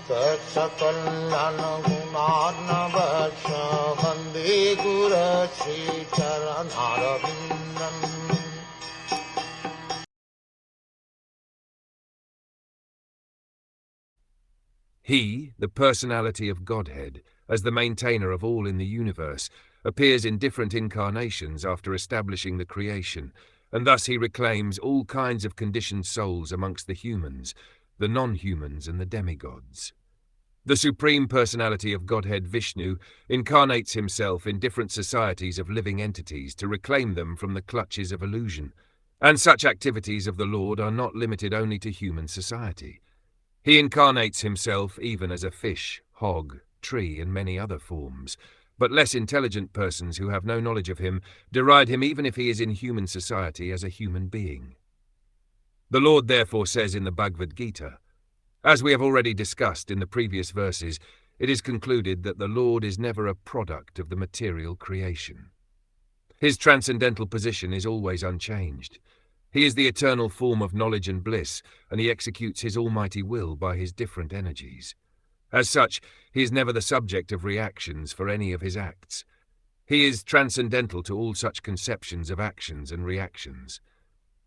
Saksakallan gunarnavasya Vande Guru Sri Charanaravindan. He, the personality of Godhead, as the maintainer of all in the universe, appears in different incarnations after establishing the creation, and thus he reclaims all kinds of conditioned souls amongst the humans, the non-humans and the demigods. The Supreme Personality of Godhead Vishnu incarnates himself in different societies of living entities to reclaim them from the clutches of illusion, and such activities of the Lord are not limited only to human society. He incarnates himself even as a fish, hog, tree, and many other forms, but less intelligent persons who have no knowledge of him deride him even if he is in human society as a human being. The Lord therefore says in the Bhagavad Gita, as we have already discussed in the previous verses, it is concluded that the Lord is never a product of the material creation. His transcendental position is always unchanged. He is the eternal form of knowledge and bliss, and he executes his almighty will by his different energies. As such, he is never the subject of reactions for any of his acts. He is transcendental to all such conceptions of actions and reactions.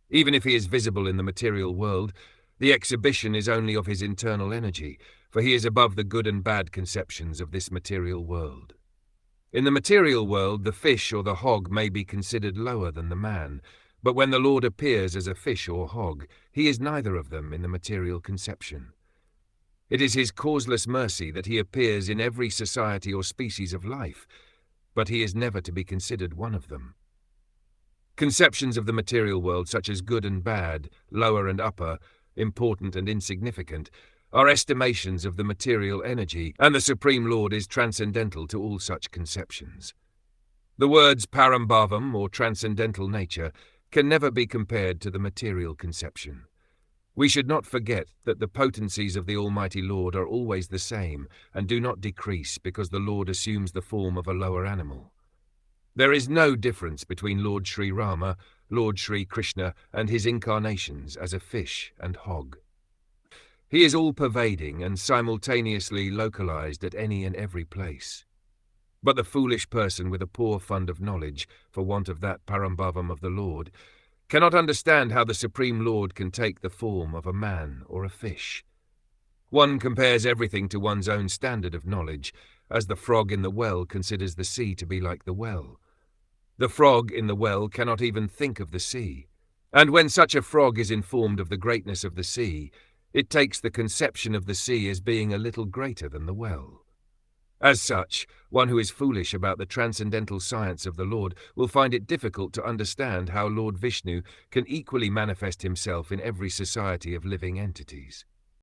Even if he is visible in the material world, the exhibition is only of his internal energy, for he is above the good and bad conceptions of this material world. In the material world, the fish or the hog may be considered lower than the man, but when the Lord appears as a fish or hog, he is neither of them in the material conception. It is his causeless mercy that he appears in every society or species of life, but he is never to be considered one of them. Conceptions of the material world, such as good and bad, lower and upper, important and insignificant, are estimations of the material energy, and the Supreme Lord is transcendental to all such conceptions. The words parambhavam, or transcendental nature, can never be compared to the material conception. We should not forget that the potencies of the Almighty Lord are always the same and do not decrease because the Lord assumes the form of a lower animal. There is no difference between Lord Sri Rama, Lord Sri Krishna, and his incarnations as a fish and hog. He is all-pervading and simultaneously localized at any and every place. But the foolish person with a poor fund of knowledge, for want of that parambhavam of the Lord, cannot understand how the Supreme Lord can take the form of a man or a fish. One compares everything to one's own standard of knowledge, as the frog in the well considers the sea to be like the well. The frog in the well cannot even think of the sea, and when such a frog is informed of the greatness of the sea, it takes the conception of the sea as being a little greater than the well. As such, one who is foolish about the transcendental science of the Lord will find it difficult to understand how Lord Vishnu can equally manifest himself in every society of living entities.